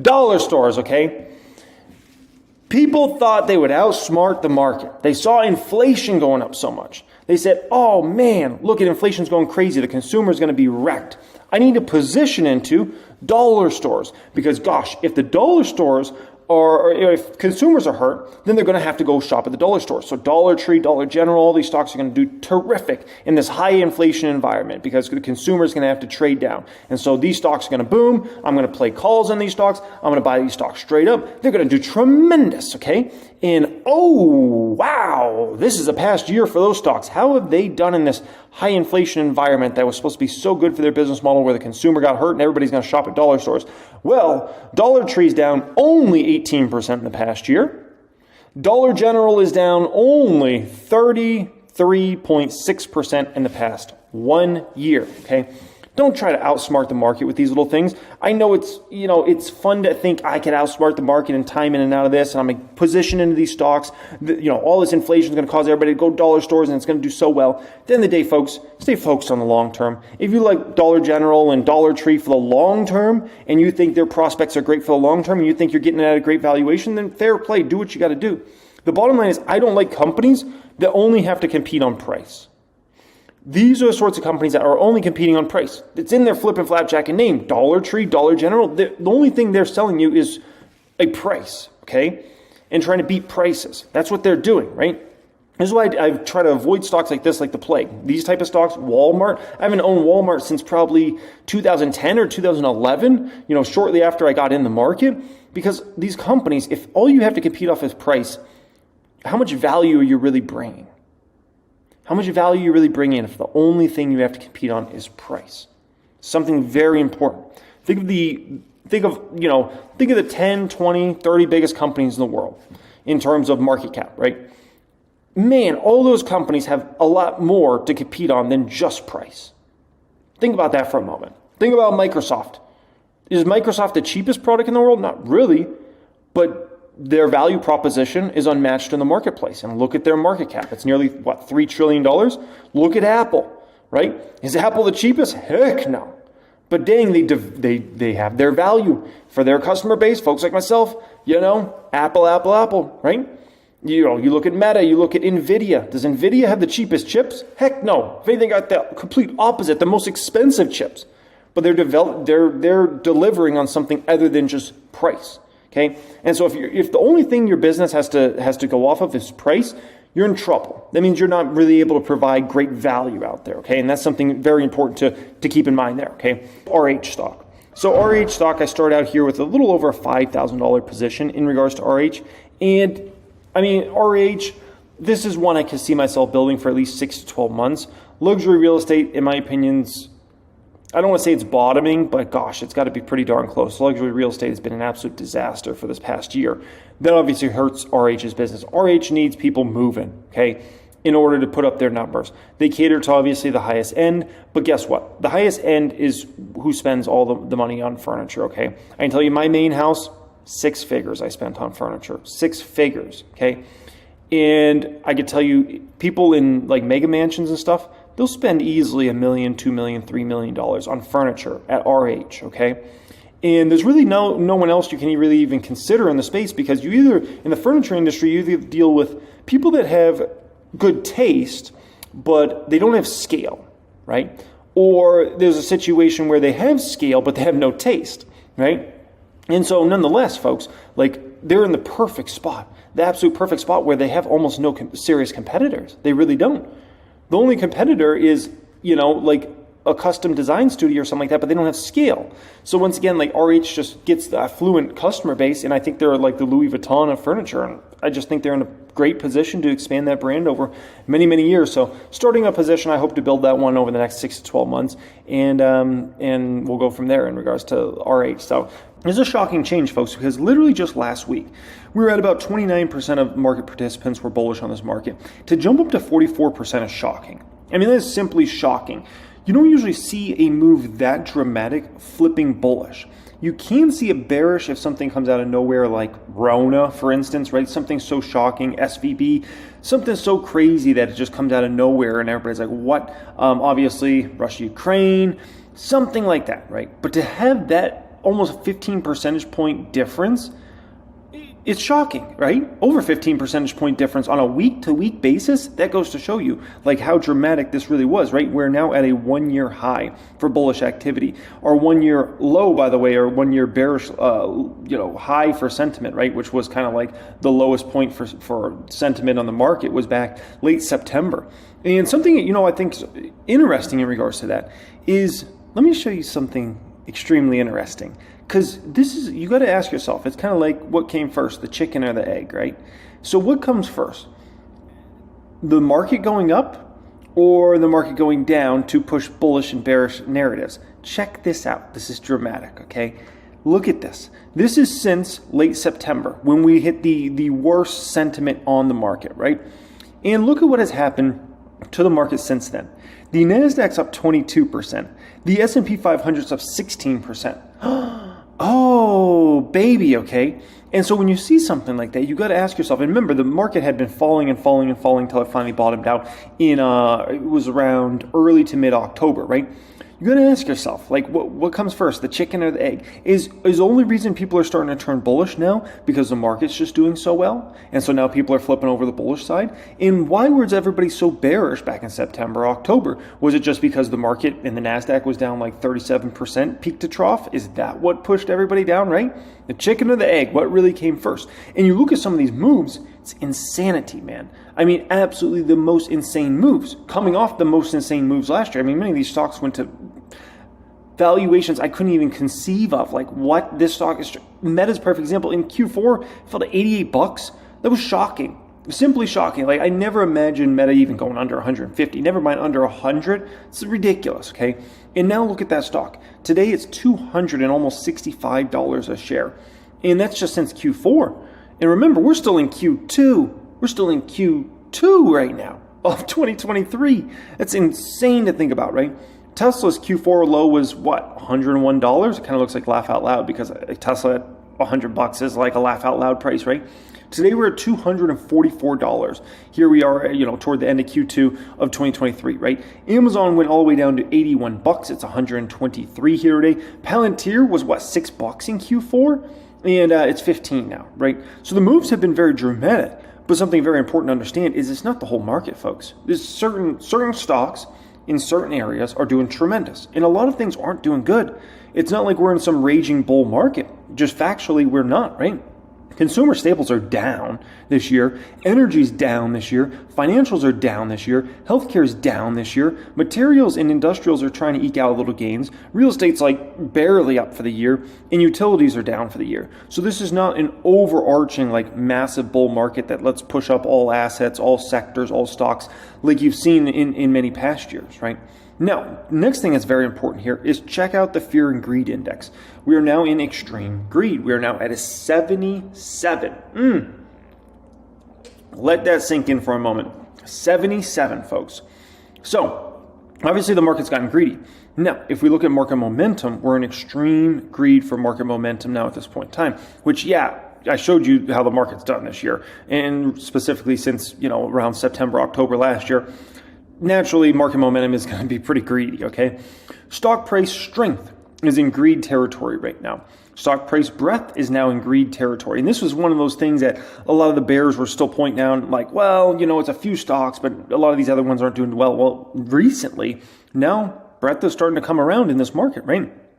Dollar stores, okay? People thought they would outsmart the market. They saw inflation going up so much. They said, oh man, look at inflation's going crazy. The consumer's going to be wrecked. I need to position into dollar stores because gosh, if the dollar stores or if consumers are hurt, then they're going to have to go shop at the dollar store. So Dollar Tree, Dollar General, all these stocks are going to do terrific in this high inflation environment because the consumer is going to have to trade down. And so these stocks are going to boom. I'm going to play calls on these stocks. I'm going to buy these stocks straight up. They're going to do tremendous, okay? And oh, wow, this is a past year for those stocks. How have they done in this high inflation environment that was supposed to be so good for their business model where the consumer got hurt and everybody's going to shop at dollar stores? Well, Dollar Tree's down only 18% in the past year. Dollar General is down only 33.6% in the past 1 year, okay? Don't try to outsmart the market with these little things. I know it's fun to think I can outsmart the market and time in and out of this, and I'm positioned into these stocks. All this inflation is going to cause everybody to go to dollar stores, and it's going to do so well. At the end of the day, folks, stay focused on the long term. If you like Dollar General and Dollar Tree for the long term, and you think their prospects are great for the long term, and you think you're getting it at a great valuation, then fair play. Do what you got to do. The bottom line is I don't like companies that only have to compete on price. These are the sorts of companies that are only competing on price. It's in their flip and flapjack name. Dollar Tree, Dollar General. The only thing they're selling you is a price, okay? And trying to beat prices. That's what they're doing, right? This is why I try to avoid stocks like this like the plague. These type of stocks, Walmart. I haven't owned Walmart since probably 2010 or 2011, shortly after I got in the market. Because these companies, if all you have to compete off is price, how much value are you really bringing? How much value you really bring in if the only thing you have to compete on is price? Something very important. Think of the 10, 20, 30 biggest companies in the world in terms of market cap, right? Man, all those companies have a lot more to compete on than just price. Think about that for a moment. Think about Microsoft. Is Microsoft the cheapest product in the world? Not really, but their value proposition is unmatched in the marketplace. And look at their market cap. It's nearly, $3 trillion? Look at Apple, right? Is Apple the cheapest? Heck no. But dang, they have their value for their customer base. Folks like myself, Apple, right? You look at Meta, you look at NVIDIA. Does NVIDIA have the cheapest chips? Heck no. If anything, got the complete opposite, the most expensive chips. But they're delivering on something other than just price. Okay, and so if the only thing your business has to go off of is price, you're in trouble. That means you're not really able to provide great value out there. Okay, and that's something very important to keep in mind there. Okay, RH stock. So RH stock, I started out here with a little over a $5,000 position in regards to RH, and I mean RH. This is one I can see myself building for at least 6 to 12 months. Luxury real estate, in my opinions, I don't want to say it's bottoming, but gosh, it's got to be pretty darn close. Luxury real estate has been an absolute disaster for this past year. That obviously hurts RH's business. RH needs people moving, okay, in order to put up their numbers. They cater to obviously the highest end, but guess what? The highest end is who spends all the money on furniture, okay? I can tell you my main house, 6 figures I spent on furniture. 6 figures, okay? And I could tell you people in like mega mansions and stuff, they'll spend easily $1 million, $2 million, $3 million on furniture at RH, okay? And there's really no one else you can really even consider in the space because you either, in the furniture industry, you either deal with people that have good taste, but they don't have scale, right? Or there's a situation where they have scale, but they have no taste, right? And so nonetheless, folks, like they're in the perfect spot, the absolute perfect spot where they have almost no serious competitors. They really don't. The only competitor is, like a custom design studio or something like that, but they don't have scale. So once again, like RH just gets the affluent customer base, and I think they're like the Louis Vuitton of furniture. And I just think they're in a great position to expand that brand over many, many years. So starting a position, I hope to build that one over the next 6 to 12 months, and we'll go from there in regards to RH. So there's a shocking change, folks, because literally just last week, we were at about 29% of market participants were bullish on this market. To jump up to 44% is shocking. I mean, that is simply shocking. You don't usually see a move that dramatic flipping bullish. You can see it bearish if something comes out of nowhere like Rona, for instance, right? Something so shocking, SVB, something so crazy that it just comes out of nowhere and everybody's like, what? Obviously, Russia, Ukraine, something like that, right? But to have that almost a 15 percentage point difference, it's shocking, right? Over 15 percentage point difference on a week-to-week basis. That goes to show you like how dramatic this really was, right? We're now at a 1-year high for bullish activity. Our 1-year low, by the way, or 1-year bearish, high for sentiment, right? Which was kind of like the lowest point for sentiment on the market was back late September. And something, I think is interesting in regards to that is, let me show you something extremely interesting. Because you got to ask yourself, it's kind of like what came first, the chicken or the egg, right? So what comes first? The market going up or the market going down to push bullish and bearish narratives? Check this out. This is dramatic, okay? Look at this. This is since late September when we hit the worst sentiment on the market, right? And look at what has happened to the market since then. The Nasdaq's up 22%. The S&P 500's up 16%. Oh, baby, okay? And so when you see something like that, you got to ask yourself, and remember, the market had been falling and falling and falling until it finally bottomed out it was around early to mid-October, right? You got to ask yourself, like, what comes first, the chicken or the egg? Is the only reason people are starting to turn bullish now because the market's just doing so well? And so now people are flipping over the bullish side? And why was everybody so bearish back in September, October? Was it just because the market and the Nasdaq was down like 37% peak to trough? Is that what pushed everybody down, right? The chicken or the egg, what really came first? And you look at some of these moves, it's insanity, man. I mean, absolutely the most insane moves. Coming off the most insane moves last year. I mean, many of these stocks went to valuations I couldn't even conceive of. Like what this stock is. Meta's a perfect example. In Q4, it fell to $88. That was shocking. Simply shocking. Like I never imagined Meta even going under 150. Never mind under 100. It's ridiculous, okay? And now look at that stock. Today it's $200 and almost $65 a share. And that's just since Q4. And remember, we're still in Q2. We're still in Q2 right now of 2023. That's insane to think about, right? Tesla's Q4 low was what, $101? It kind of looks like laugh out loud because a Tesla at $100 is like a laugh out loud price, right? Today we're at $244. Here we are, toward the end of Q2 of 2023, right? Amazon went all the way down to $81. It's $123 here today. Palantir was what, $6 in Q4? And it's 15 now, right? So the moves have been very dramatic. But something very important to understand is it's not the whole market, folks. There's certain stocks in certain areas are doing tremendous. And a lot of things aren't doing good. It's not like we're in some raging bull market. Just factually, we're not, right? Consumer staples are down this year. Energy's down this year. Financials are down this year. Healthcare's down this year. Materials and industrials are trying to eke out little gains. Real estate's like barely up for the year. And utilities are down for the year. So this is not an overarching like massive bull market that lets push up all assets, all sectors, all stocks like you've seen in many past years, right? Now, next thing that's very important here is check out the fear and greed index. We are now in extreme greed. We are now at a 77. Let that sink in for a moment. 77, folks. So, obviously the market's gotten greedy. Now, if we look at market momentum, we're in extreme greed for market momentum now at this point in time, which, I showed you how the market's done this year, and specifically since, around September, October last year. Naturally, market momentum is going to be pretty greedy, okay? Stock price strength is in greed territory right now. Stock price breadth is now in greed territory. And this was one of those things that a lot of the bears were still pointing out, like, well, it's a few stocks, but a lot of these other ones aren't doing well. Well, recently, now breadth is starting to come around in this market, right?